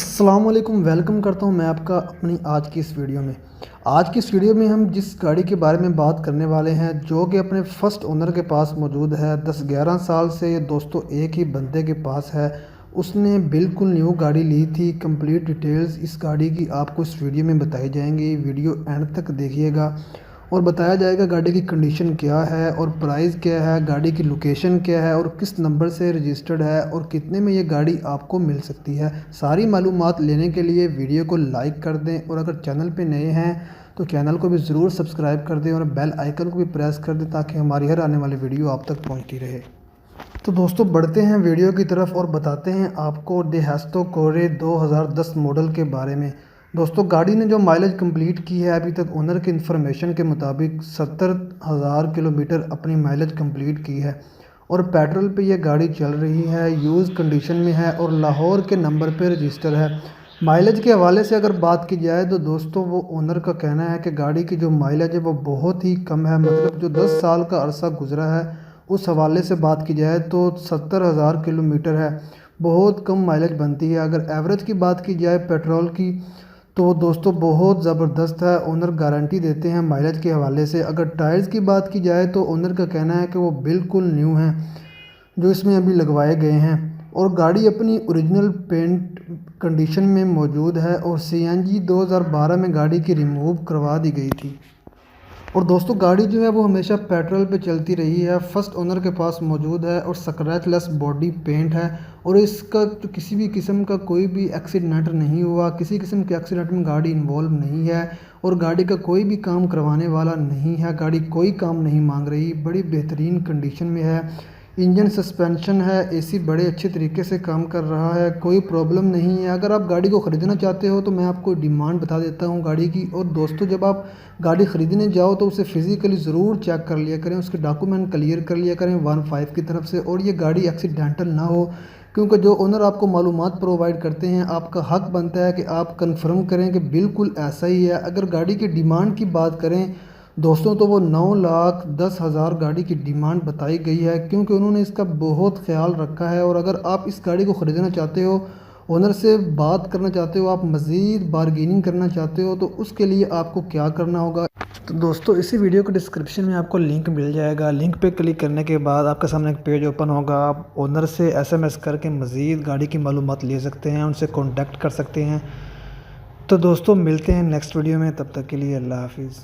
अस्सलाम वालेकुम, वेलकम करता हूं मैं आपका अपनी आज की इस वीडियो में। आज की इस वीडियो में हम जिस गाड़ी के बारे में बात करने वाले हैं जो कि अपने फ़र्स्ट ओनर के पास मौजूद है। 10-11 साल से ये दोस्तों एक ही बंदे के पास है। उसने बिल्कुल न्यू गाड़ी ली थी। कंप्लीट डिटेल्स इस गाड़ी की आपको इस वीडियो में बताई जाएंगी। वीडियो एंड तक देखिएगा और बताया जाएगा गाड़ी की कंडीशन क्या है और प्राइस क्या है, गाड़ी की लोकेशन क्या है और किस नंबर से रजिस्टर्ड है और कितने में ये गाड़ी आपको मिल सकती है। सारी मालूमात लेने के लिए वीडियो को लाइक कर दें और अगर चैनल पे नए हैं तो चैनल को भी ज़रूर सब्सक्राइब कर दें और बेल आइकन को भी प्रेस कर दें ताकि हमारी हर आने वाली वीडियो आप तक पहुँचती रहे। तो दोस्तों बढ़ते हैं वीडियो की तरफ और बताते हैं आपको डेहास्टो कोरे 2010 मॉडल के बारे में। दोस्तों गाड़ी ने जो माइलेज कंप्लीट की है अभी तक ओनर के इन्फॉर्मेशन के मुताबिक 70,000 किलोमीटर अपनी माइलेज कंप्लीट की है और पेट्रोल पे ये गाड़ी चल रही है, यूज़ कंडीशन में है और लाहौर के नंबर पे रजिस्टर है। माइलेज के हवाले से अगर बात की जाए तो दोस्तों वो ओनर का कहना है कि गाड़ी की जो माइलेज है वो बहुत ही कम है। मतलब जो 10 साल का अरसा गुजरा है उस हवाले से बात की जाए तो 70,000 किलोमीटर है, बहुत कम माइलेज बनती है। अगर एवरेज की बात की जाए पेट्रोल की तो दोस्तों बहुत ज़बरदस्त है, ओनर गारंटी देते हैं माइलेज के हवाले से। अगर टायर्स की बात की जाए तो ओनर का कहना है कि वो बिल्कुल न्यू हैं जो इसमें अभी लगवाए गए हैं और गाड़ी अपनी ओरिजिनल पेंट कंडीशन में मौजूद है और सीएनजी 2012 में गाड़ी की रिमूव करवा दी गई थी। और दोस्तों गाड़ी जो है वो हमेशा पेट्रोल पे चलती रही है, फर्स्ट ओनर के पास मौजूद है और स्क्रैचलेस बॉडी पेंट है और इसका तो किसी भी किस्म का कोई भी एक्सीडेंट नहीं हुआ, किसी किस्म के एक्सीडेंट में गाड़ी इन्वॉल्व नहीं है और गाड़ी का कोई भी काम करवाने वाला नहीं है। गाड़ी कोई काम नहीं मांग रही, बड़ी बेहतरीन कंडीशन में है। इंजन सस्पेंशन है, एसी बड़े अच्छे तरीके से काम कर रहा है, कोई प्रॉब्लम नहीं है। अगर आप गाड़ी को ख़रीदना चाहते हो तो मैं आपको डिमांड बता देता हूँ गाड़ी की। और दोस्तों जब आप गाड़ी ख़रीदने जाओ तो उसे फ़िज़िकली ज़रूर चेक कर लिया करें, उसके डॉक्यूमेंट क्लियर कर लिया करें 15 की तरफ से और ये गाड़ी एक्सीडेंटल ना हो, क्योंकि जो ओनर आपको मालूमात प्रोवाइड करते हैं आपका हक बनता है कि आप कंफर्म करें कि बिल्कुल ऐसा ही है। अगर गाड़ी की डिमांड की बात करें दोस्तों तो वो 9,10,000 गाड़ी की डिमांड बताई गई है, क्योंकि उन्होंने इसका बहुत ख्याल रखा है। और अगर आप इस गाड़ी को ख़रीदना चाहते हो, ओनर से बात करना चाहते हो, आप मज़ीद बारगेनिंग करना चाहते हो तो उसके लिए आपको क्या करना होगा। तो दोस्तों इसी वीडियो के डिस्क्रिप्शन में आपको लिंक मिल जाएगा। लिंक पे क्लिक करने के बाद आपके सामने एक पेज ओपन होगा। आप ओनर से एसएमएस करके मज़ीद गाड़ी की मालूमात ले सकते हैं, उनसे कॉन्टैक्ट कर सकते हैं। तो दोस्तों मिलते हैं नेक्स्ट वीडियो में, तब तक के लिए अल्लाह हाफिज़।